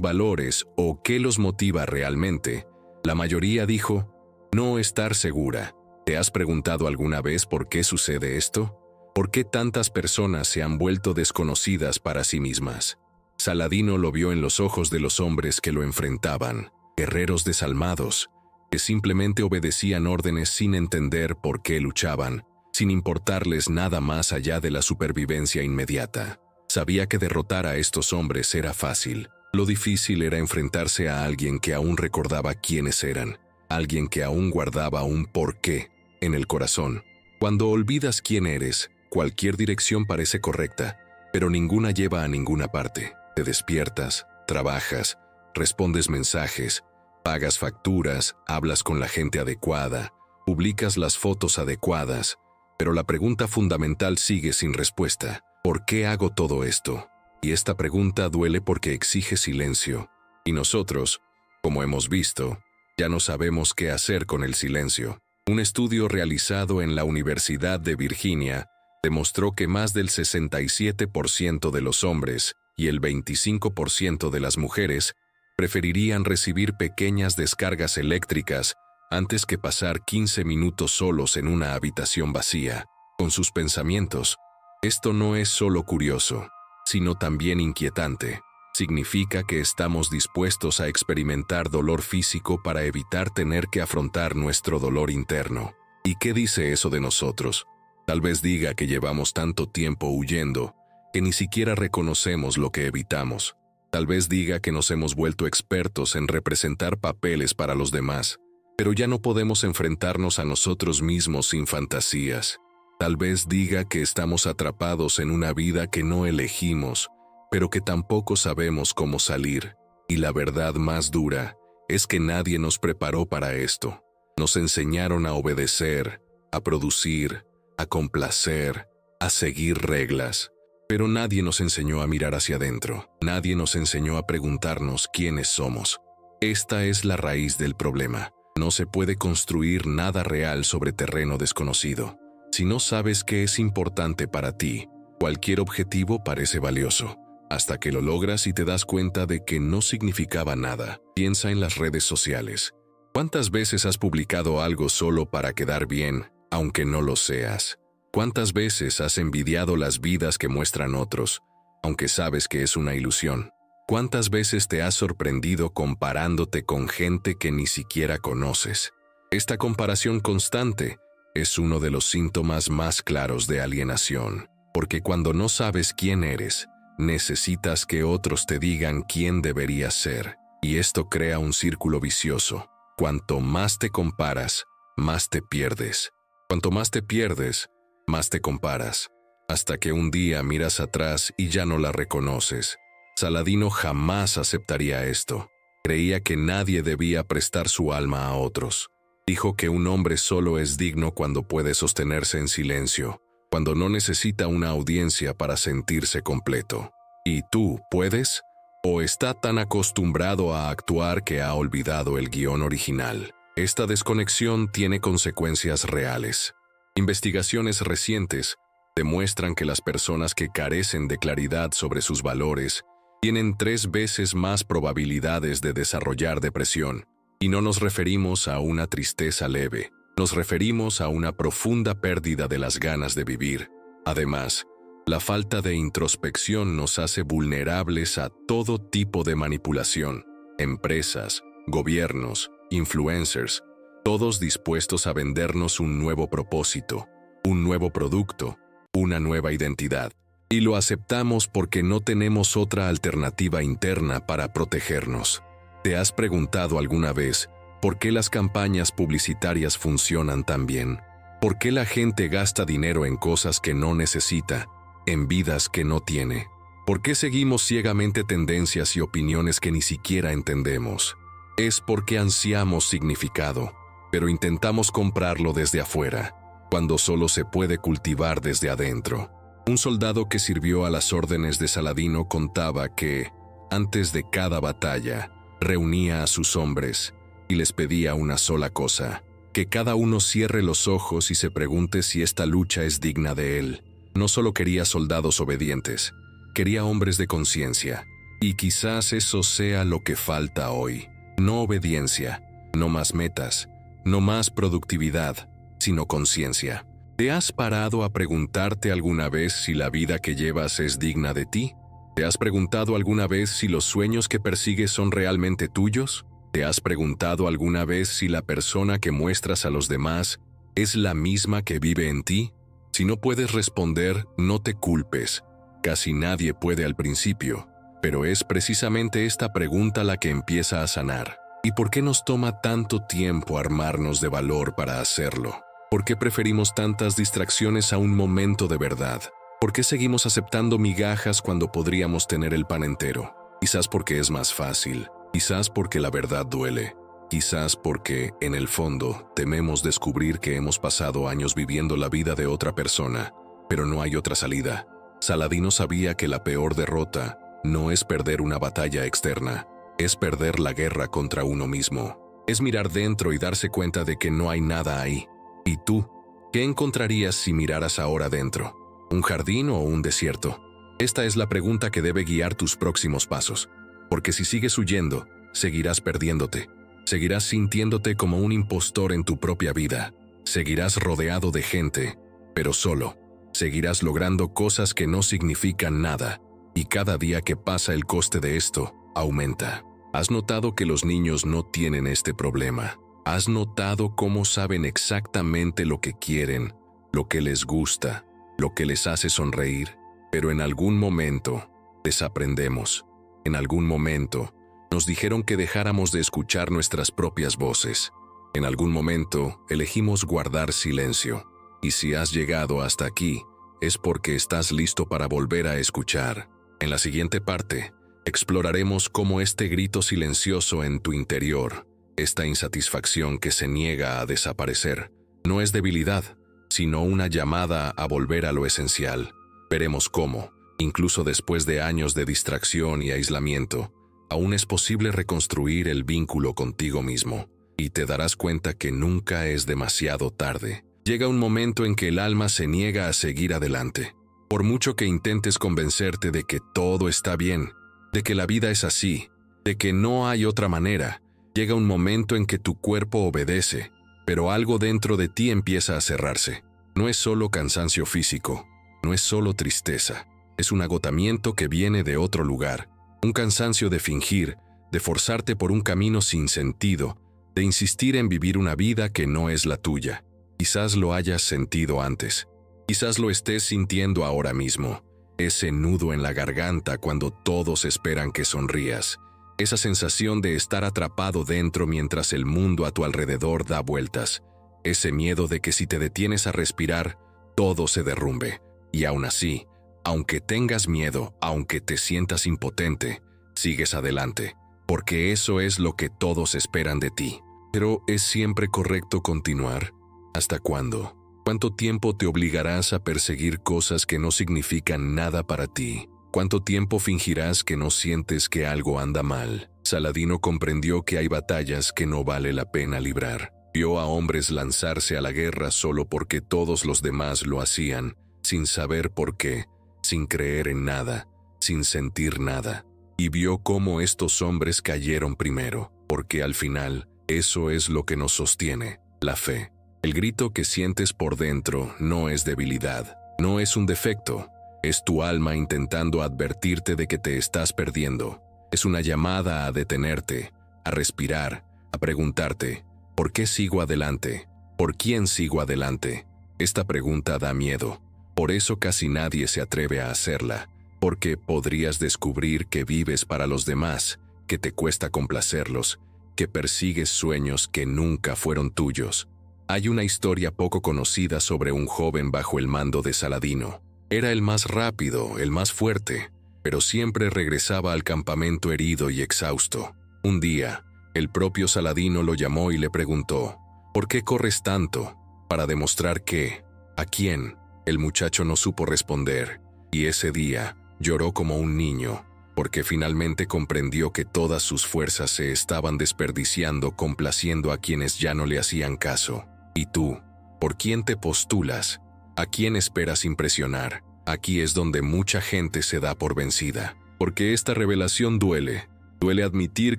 valores o qué los motiva realmente, la mayoría dijo: no estar segura. ¿Te has preguntado alguna vez por qué sucede esto? ¿Por qué tantas personas se han vuelto desconocidas para sí mismas? Saladino lo vio en los ojos de los hombres que lo enfrentaban, guerreros desalmados, que simplemente obedecían órdenes sin entender por qué luchaban, sin importarles nada más allá de la supervivencia inmediata. Sabía que derrotar a estos hombres era fácil. Lo difícil era enfrentarse a alguien que aún recordaba quiénes eran, alguien que aún guardaba un porqué en el corazón. Cuando olvidas quién eres, cualquier dirección parece correcta, pero ninguna lleva a ninguna parte. Te despiertas, trabajas, respondes mensajes, pagas facturas, hablas con la gente adecuada, publicas las fotos adecuadas, pero la pregunta fundamental sigue sin respuesta. ¿Por qué hago todo esto? Y esta pregunta duele porque exige silencio. Y nosotros, como hemos visto, ya no sabemos qué hacer con el silencio. Un estudio realizado en la Universidad de Virginia demostró que más del 67% de los hombres y el 25% de las mujeres preferirían recibir pequeñas descargas eléctricas antes que pasar 15 minutos solos en una habitación vacía, con sus pensamientos. Esto no es solo curioso, sino también inquietante. Significa que estamos dispuestos a experimentar dolor físico para evitar tener que afrontar nuestro dolor interno. ¿Y qué dice eso de nosotros? Tal vez diga que llevamos tanto tiempo huyendo que ni siquiera reconocemos lo que evitamos. Tal vez diga que nos hemos vuelto expertos en representar papeles para los demás, pero ya no podemos enfrentarnos a nosotros mismos sin fantasías. Tal vez diga que estamos atrapados en una vida que no elegimos, pero que tampoco sabemos cómo salir. Y la verdad más dura es que nadie nos preparó para esto. Nos enseñaron a obedecer, a producir, a complacer, a seguir reglas. Pero nadie nos enseñó a mirar hacia adentro. Nadie nos enseñó a preguntarnos quiénes somos. Esta es la raíz del problema. No se puede construir nada real sobre terreno desconocido. Si no sabes qué es importante para ti, cualquier objetivo parece valioso, hasta que lo logras y te das cuenta de que no significaba nada. Piensa en las redes sociales. ¿Cuántas veces has publicado algo solo para quedar bien, aunque no lo seas? ¿Cuántas veces has envidiado las vidas que muestran otros, aunque sabes que es una ilusión? ¿Cuántas veces te has sorprendido comparándote con gente que ni siquiera conoces? Esta comparación constante es uno de los síntomas más claros de alienación, porque cuando no sabes quién eres, necesitas que otros te digan quién deberías ser, y esto crea un círculo vicioso. Cuanto más te comparas, más te pierdes. Cuanto más te pierdes, más te comparas, hasta que un día miras atrás y ya no la reconoces. Saladino jamás aceptaría esto. Creía que nadie debía prestar su alma a otros. Dijo que un hombre solo es digno cuando puede sostenerse en silencio, cuando no necesita una audiencia para sentirse completo. ¿Y tú puedes? ¿O está tan acostumbrado a actuar que ha olvidado el guión original? Esta desconexión tiene consecuencias reales. Investigaciones recientes demuestran que las personas que carecen de claridad sobre sus valores tienen 3 veces más probabilidades de desarrollar depresión. Y no nos referimos a una tristeza leve, nos referimos a una profunda pérdida de las ganas de vivir. Además, la falta de introspección nos hace vulnerables a todo tipo de manipulación. Empresas, gobiernos, influencers, todos dispuestos a vendernos un nuevo propósito, un nuevo producto, una nueva identidad. Y lo aceptamos porque no tenemos otra alternativa interna para protegernos. ¿Te has preguntado alguna vez por qué las campañas publicitarias funcionan tan bien? ¿Por qué la gente gasta dinero en cosas que no necesita, en vidas que no tiene? ¿Por qué seguimos ciegamente tendencias y opiniones que ni siquiera entendemos? Es porque ansiamos significado, pero intentamos comprarlo desde afuera, cuando solo se puede cultivar desde adentro. Un soldado que sirvió a las órdenes de Saladino contaba que, antes de cada batalla, reunía a sus hombres y les pedía una sola cosa: que cada uno cierre los ojos y se pregunte si esta lucha es digna de él. No solo quería soldados obedientes, quería hombres de conciencia. Y quizás eso sea lo que falta hoy. No obediencia, no más metas, no más productividad, sino conciencia. ¿Te has parado a preguntarte alguna vez si la vida que llevas es digna de ti? ¿Te has preguntado alguna vez si los sueños que persigues son realmente tuyos? ¿Te has preguntado alguna vez si la persona que muestras a los demás es la misma que vive en ti? Si no puedes responder, no te culpes. Casi nadie puede al principio, pero es precisamente esta pregunta la que empieza a sanar. ¿Y por qué nos toma tanto tiempo armarnos de valor para hacerlo? ¿Por qué preferimos tantas distracciones a un momento de verdad? ¿Por qué seguimos aceptando migajas cuando podríamos tener el pan entero? Quizás porque es más fácil, quizás porque la verdad duele, quizás porque, en el fondo, tememos descubrir que hemos pasado años viviendo la vida de otra persona, pero no hay otra salida. Saladino sabía que la peor derrota no es perder una batalla externa, es perder la guerra contra uno mismo. Es mirar dentro y darse cuenta de que no hay nada ahí. ¿Y tú? ¿Qué encontrarías si miraras ahora dentro? ¿Un jardín o un desierto? Esta es la pregunta que debe guiar tus próximos pasos. Porque si sigues huyendo, seguirás perdiéndote. Seguirás sintiéndote como un impostor en tu propia vida. Seguirás rodeado de gente, pero solo. Seguirás logrando cosas que no significan nada. Y cada día que pasa el coste de esto aumenta. ¿Has notado que los niños no tienen este problema? ¿Has notado cómo saben exactamente lo que quieren, lo que les gusta, lo que les hace sonreír? Pero en algún momento desaprendemos. En algún momento nos dijeron que dejáramos de escuchar nuestras propias voces. En algún momento elegimos guardar silencio. Y si has llegado hasta aquí, es porque estás listo para volver a escuchar. En la siguiente parte, exploraremos cómo este grito silencioso en tu interior, esta insatisfacción que se niega a desaparecer, no es debilidad, sino una llamada a volver a lo esencial. Veremos cómo, incluso después de años de distracción y aislamiento, aún es posible reconstruir el vínculo contigo mismo, y te darás cuenta que nunca es demasiado tarde. Llega un momento en que el alma se niega a seguir adelante. Por mucho que intentes convencerte de que todo está bien, de que la vida es así, de que no hay otra manera, llega un momento en que tu cuerpo obedece, pero algo dentro de ti empieza a cerrarse. No es solo cansancio físico, no es solo tristeza, es un agotamiento que viene de otro lugar, un cansancio de fingir, de forzarte por un camino sin sentido, de insistir en vivir una vida que no es la tuya. Quizás lo hayas sentido antes, quizás lo estés sintiendo ahora mismo. Ese nudo en la garganta cuando todos esperan que sonrías. Esa sensación de estar atrapado dentro mientras el mundo a tu alrededor da vueltas. Ese miedo de que si te detienes a respirar, todo se derrumbe. Y aún así, aunque tengas miedo, aunque te sientas impotente, sigues adelante. Porque eso es lo que todos esperan de ti. Pero ¿es siempre correcto continuar? ¿Hasta cuándo? ¿Cuánto tiempo te obligarás a perseguir cosas que no significan nada para ti? ¿Cuánto tiempo fingirás que no sientes que algo anda mal? Saladino comprendió que hay batallas que no vale la pena librar. Vio a hombres lanzarse a la guerra solo porque todos los demás lo hacían, sin saber por qué, sin creer en nada, sin sentir nada. Y vio cómo estos hombres cayeron primero, porque al final, eso es lo que nos sostiene, la fe. El grito que sientes por dentro no es debilidad, no es un defecto, es tu alma intentando advertirte de que te estás perdiendo. Es una llamada a detenerte, a respirar, a preguntarte, ¿por qué sigo adelante? ¿Por quién sigo adelante? Esta pregunta da miedo, por eso casi nadie se atreve a hacerla, porque podrías descubrir que vives para los demás, que te cuesta complacerlos, que persigues sueños que nunca fueron tuyos. Hay una historia poco conocida sobre un joven bajo el mando de Saladino. Era el más rápido, el más fuerte, pero siempre regresaba al campamento herido y exhausto. Un día, el propio Saladino lo llamó y le preguntó, ¿por qué corres tanto? Para demostrar qué, ¿a quién? El muchacho no supo responder, y ese día lloró como un niño, porque finalmente comprendió que todas sus fuerzas se estaban desperdiciando complaciendo a quienes ya no le hacían caso. ¿Y tú? ¿Por quién te postulas? ¿A quién esperas impresionar? Aquí es donde mucha gente se da por vencida. Porque esta revelación duele. Duele admitir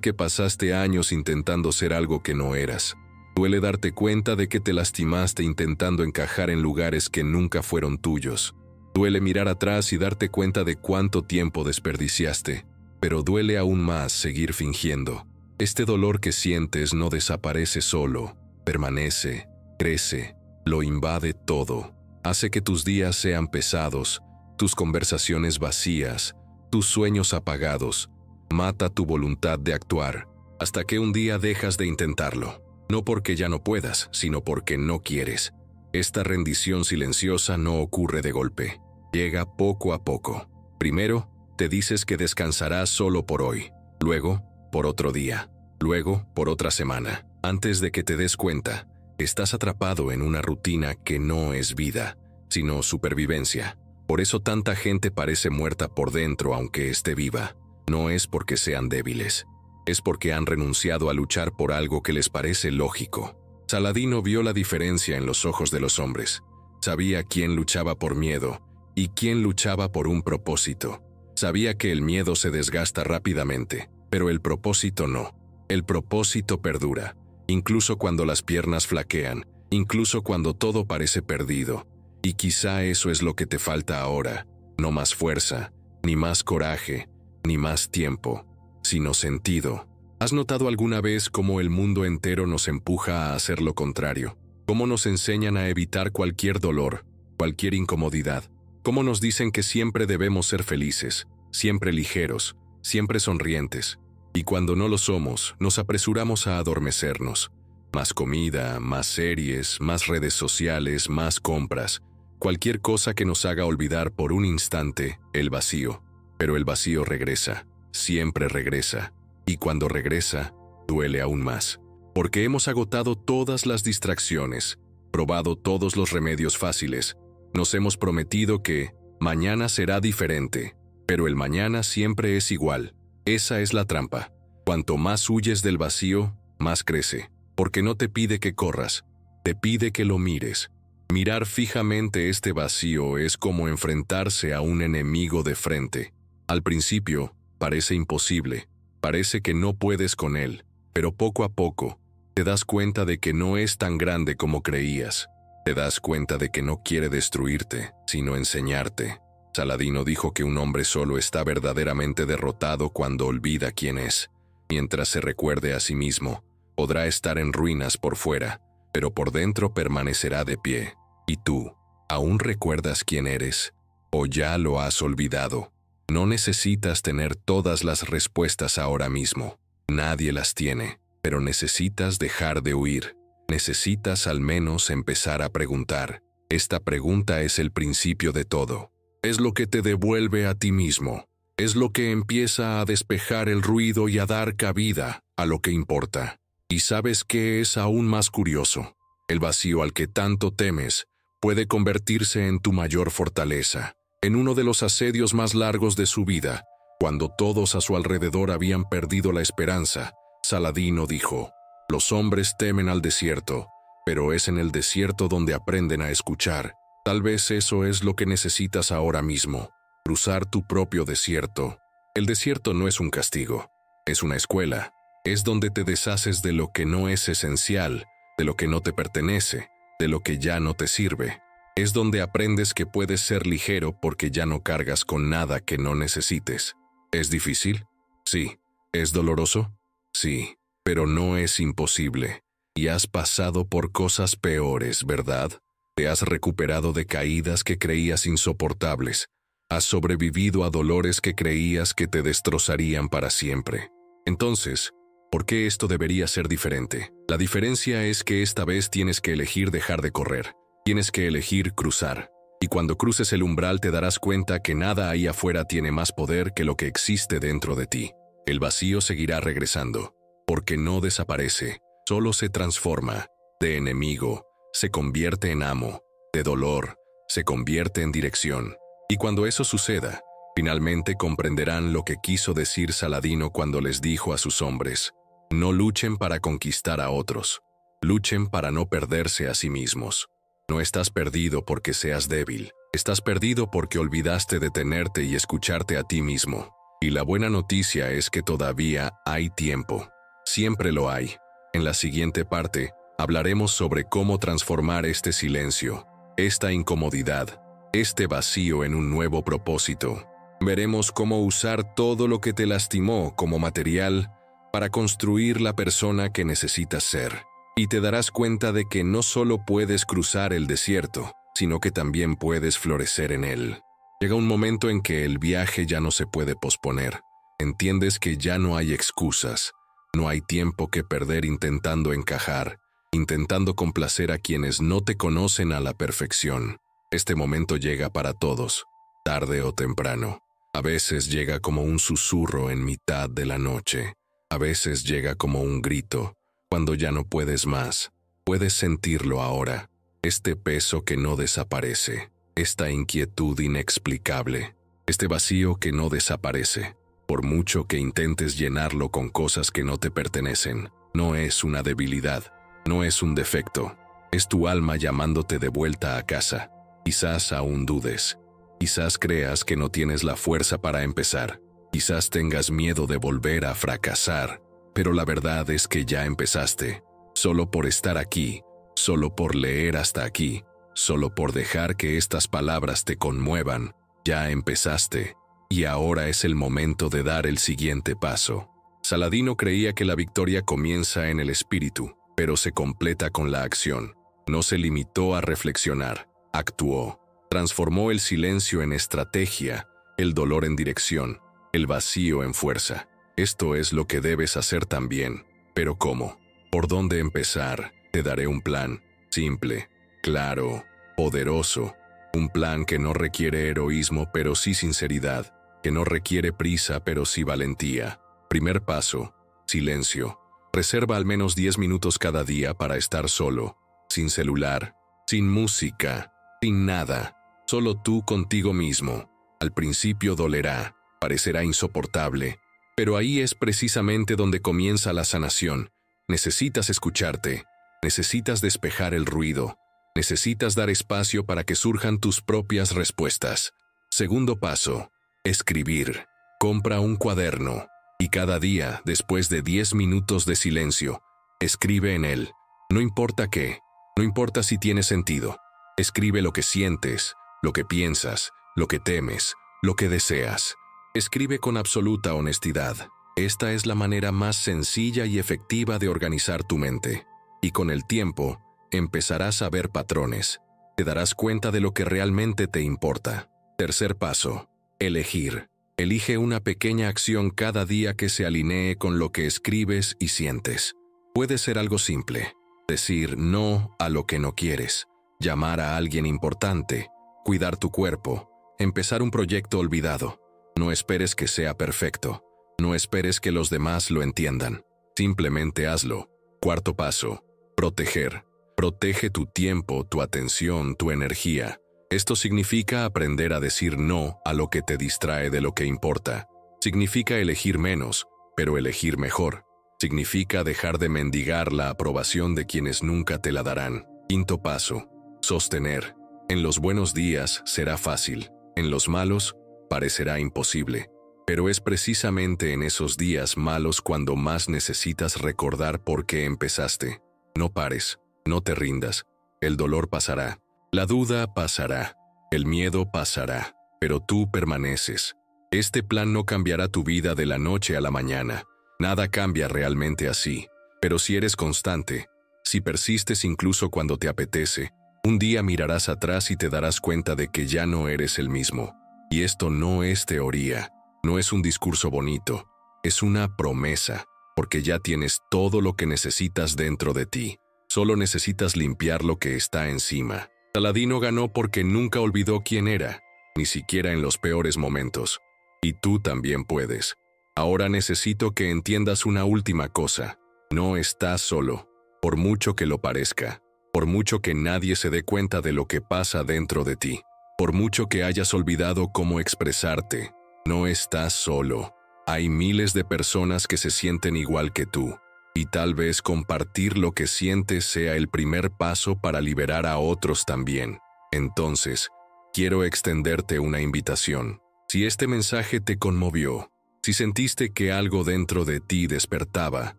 que pasaste años intentando ser algo que no eras. Duele darte cuenta de que te lastimaste intentando encajar en lugares que nunca fueron tuyos. Duele mirar atrás y darte cuenta de cuánto tiempo desperdiciaste. Pero duele aún más seguir fingiendo. Este dolor que sientes no desaparece solo, permanece. Crece, lo invade todo, hace que tus días sean pesados, tus conversaciones vacías, tus sueños apagados, mata tu voluntad de actuar, hasta que un día dejas de intentarlo, no porque ya no puedas, sino porque no quieres. Esta rendición silenciosa no ocurre de golpe, llega poco a poco. Primero, te dices que descansarás solo por hoy, luego, por otro día, luego, por otra semana, antes de que te des cuenta. Estás atrapado en una rutina que no es vida, sino supervivencia. Por eso tanta gente parece muerta por dentro aunque esté viva. No es porque sean débiles, es porque han renunciado a luchar por algo que les parece lógico. Saladino vio la diferencia en los ojos de los hombres. Sabía quién luchaba por miedo y quién luchaba por un propósito. Sabía que el miedo se desgasta rápidamente, pero el propósito no. El propósito perdura, incluso cuando las piernas flaquean, incluso cuando todo parece perdido. Y quizá eso es lo que te falta ahora. No más fuerza, ni más coraje, ni más tiempo, sino sentido. ¿Has notado alguna vez cómo el mundo entero nos empuja a hacer lo contrario? ¿Cómo nos enseñan a evitar cualquier dolor, cualquier incomodidad? ¿Cómo nos dicen que siempre debemos ser felices, siempre ligeros, siempre sonrientes? Y cuando no lo somos, nos apresuramos a adormecernos. Más comida, más series, más redes sociales, más compras. Cualquier cosa que nos haga olvidar por un instante el vacío. Pero el vacío regresa, siempre regresa. Y cuando regresa, duele aún más. Porque hemos agotado todas las distracciones, probado todos los remedios fáciles. Nos hemos prometido que mañana será diferente, pero el mañana siempre es igual. Esa es la trampa. Cuanto más huyes del vacío, más crece. Porque no te pide que corras, te pide que lo mires. Mirar fijamente este vacío es como enfrentarse a un enemigo de frente. Al principio, parece imposible, parece que no puedes con él, pero poco a poco, te das cuenta de que no es tan grande como creías. Te das cuenta de que no quiere destruirte, sino enseñarte. Saladino dijo que un hombre solo está verdaderamente derrotado cuando olvida quién es. Mientras se recuerde a sí mismo, podrá estar en ruinas por fuera, pero por dentro permanecerá de pie. ¿Y tú, aún recuerdas quién eres? ¿O ya lo has olvidado? No necesitas tener todas las respuestas ahora mismo. Nadie las tiene, pero necesitas dejar de huir. Necesitas al menos empezar a preguntar. Esta pregunta es el principio de todo. Es lo que te devuelve a ti mismo. Es lo que empieza a despejar el ruido y a dar cabida a lo que importa. ¿Y sabes qué es aún más curioso? El vacío al que tanto temes puede convertirse en tu mayor fortaleza. En uno de los asedios más largos de su vida, cuando todos a su alrededor habían perdido la esperanza, Saladino dijo: «Los hombres temen al desierto, pero es en el desierto donde aprenden a escuchar». Tal vez eso es lo que necesitas ahora mismo, cruzar tu propio desierto. El desierto no es un castigo, es una escuela. Es donde te deshaces de lo que no es esencial, de lo que no te pertenece, de lo que ya no te sirve. Es donde aprendes que puedes ser ligero porque ya no cargas con nada que no necesites. ¿Es difícil? Sí. ¿Es doloroso? Sí. Pero no es imposible. Y has pasado por cosas peores, ¿verdad? Te has recuperado de caídas que creías insoportables. Has sobrevivido a dolores que creías que te destrozarían para siempre. Entonces, ¿por qué esto debería ser diferente? La diferencia es que esta vez tienes que elegir dejar de correr. Tienes que elegir cruzar. Y cuando cruces el umbral te darás cuenta que nada ahí afuera tiene más poder que lo que existe dentro de ti. El vacío seguirá regresando, porque no desaparece, solo se transforma. De enemigo, se convierte en amo. De dolor, se convierte en dirección. Y cuando eso suceda, finalmente comprenderán lo que quiso decir Saladino cuando les dijo a sus hombres: no luchen para conquistar a otros, luchen para no perderse a sí mismos. No estás perdido porque seas débil, estás perdido porque olvidaste detenerte y escucharte a ti mismo. Y la buena noticia es que todavía hay tiempo. Siempre lo hay. En la siguiente parte, hablaremos sobre cómo transformar este silencio, esta incomodidad, este vacío en un nuevo propósito. Veremos cómo usar todo lo que te lastimó como material para construir la persona que necesitas ser. Y te darás cuenta de que no solo puedes cruzar el desierto, sino que también puedes florecer en él. Llega un momento en que el viaje ya no se puede posponer. Entiendes que ya no hay excusas, no hay tiempo que perder intentando encajar, intentando complacer a quienes no te conocen a la perfección. Este momento llega para todos, tarde o temprano. A veces llega como un susurro en mitad de la noche. A veces llega como un grito, cuando ya no puedes más. Puedes sentirlo ahora, este peso que no desaparece. esta inquietud inexplicable, este vacío que no desaparece. Por mucho que intentes llenarlo con cosas que no te pertenecen, no es una debilidad, no es un defecto, es tu alma llamándote de vuelta a casa. Quizás aún dudes, quizás creas que no tienes la fuerza para empezar, quizás tengas miedo de volver a fracasar, pero la verdad es que ya empezaste. Solo por estar aquí, solo por leer hasta aquí, solo por dejar que estas palabras te conmuevan, ya empezaste, y ahora es el momento de dar el siguiente paso. Saladino creía que la victoria comienza en el espíritu, pero se completa con la acción. No se limitó a reflexionar, actuó. Transformó el silencio en estrategia, el dolor en dirección, el vacío en fuerza. Esto es lo que debes hacer también. ¿Pero cómo? ¿Por dónde empezar? Te daré un plan, simple, claro, poderoso. Un plan que no requiere heroísmo pero sí sinceridad, que no requiere prisa pero sí valentía. Primer paso, silencio. Reserva al menos 10 minutos cada día para estar solo, sin celular, sin música, sin nada, solo tú contigo mismo. Al principio dolerá, parecerá insoportable, pero ahí es precisamente donde comienza la sanación. Necesitas escucharte, necesitas despejar el ruido, necesitas dar espacio para que surjan tus propias respuestas. Segundo paso, escribir. Compra un cuaderno y cada día, después de 10 minutos de silencio, escribe en él. No importa qué, no importa si tiene sentido. Escribe lo que sientes, lo que piensas, lo que temes, lo que deseas. Escribe con absoluta honestidad. Esta es la manera más sencilla y efectiva de organizar tu mente. Y con el tiempo, empezarás a ver patrones. Te darás cuenta de lo que realmente te importa. Tercer paso, elegir. Elige una pequeña acción cada día que se alinee con lo que escribes y sientes. Puede ser algo simple. Decir no a lo que no quieres. Llamar a alguien importante. Cuidar tu cuerpo. Empezar un proyecto olvidado. No esperes que sea perfecto. No esperes que los demás lo entiendan. Simplemente hazlo. Cuarto paso, proteger. Protege tu tiempo, tu atención, tu energía. Esto significa aprender a decir no a lo que te distrae de lo que importa. Significa elegir menos, pero elegir mejor. Significa dejar de mendigar la aprobación de quienes nunca te la darán. Quinto paso, sostener. En los buenos días será fácil. En los malos, parecerá imposible. Pero es precisamente en esos días malos cuando más necesitas recordar por qué empezaste. No pares, no te rindas. El dolor pasará, la duda pasará, el miedo pasará, pero tú permaneces. Este plan no cambiará tu vida de la noche a la mañana. Nada cambia realmente así. Pero si eres constante, si persistes incluso cuando te apetece, un día mirarás atrás y te darás cuenta de que ya no eres el mismo. Y esto no es teoría. No es un discurso bonito, es una promesa, porque ya tienes todo lo que necesitas dentro de ti. Solo necesitas limpiar lo que está encima. Saladino ganó porque nunca olvidó quién era, ni siquiera en los peores momentos. Y tú también puedes. Ahora necesito que entiendas una última cosa. No estás solo, por mucho que lo parezca, por mucho que nadie se dé cuenta de lo que pasa dentro de ti, por mucho que hayas olvidado cómo expresarte. No estás solo. Hay miles de personas que se sienten igual que tú, y tal vez compartir lo que sientes sea el primer paso para liberar a otros también. Entonces, quiero extenderte una invitación. Si este mensaje te conmovió, si sentiste que algo dentro de ti despertaba,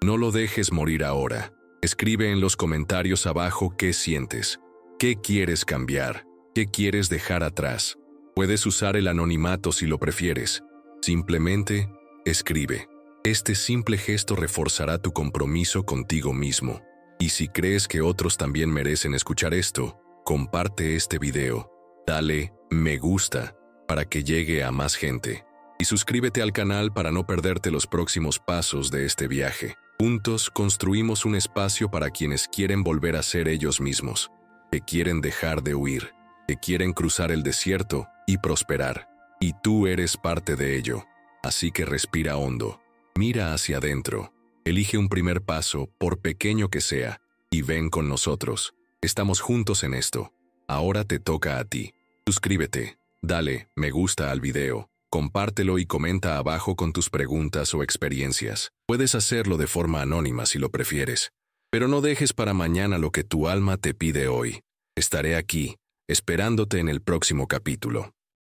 no lo dejes morir ahora. Escribe en los comentarios abajo qué sientes, qué quieres cambiar, qué quieres dejar atrás. Puedes usar el anonimato si lo prefieres. Simplemente, escribe. Este simple gesto reforzará tu compromiso contigo mismo. Y si crees que otros también merecen escuchar esto, comparte este video. Dale me gusta para que llegue a más gente. Y suscríbete al canal para no perderte los próximos pasos de este viaje. Juntos construimos un espacio para quienes quieren volver a ser ellos mismos, que quieren dejar de huir, que quieren cruzar el desierto y prosperar. Y tú eres parte de ello. Así que respira hondo, mira hacia adentro, elige un primer paso, por pequeño que sea, y ven con nosotros. Estamos juntos en esto. Ahora te toca a ti. Suscríbete, dale me gusta al video, compártelo y comenta abajo con tus preguntas o experiencias. Puedes hacerlo de forma anónima si lo prefieres, pero no dejes para mañana lo que tu alma te pide hoy. Estaré aquí, esperándote en el próximo capítulo.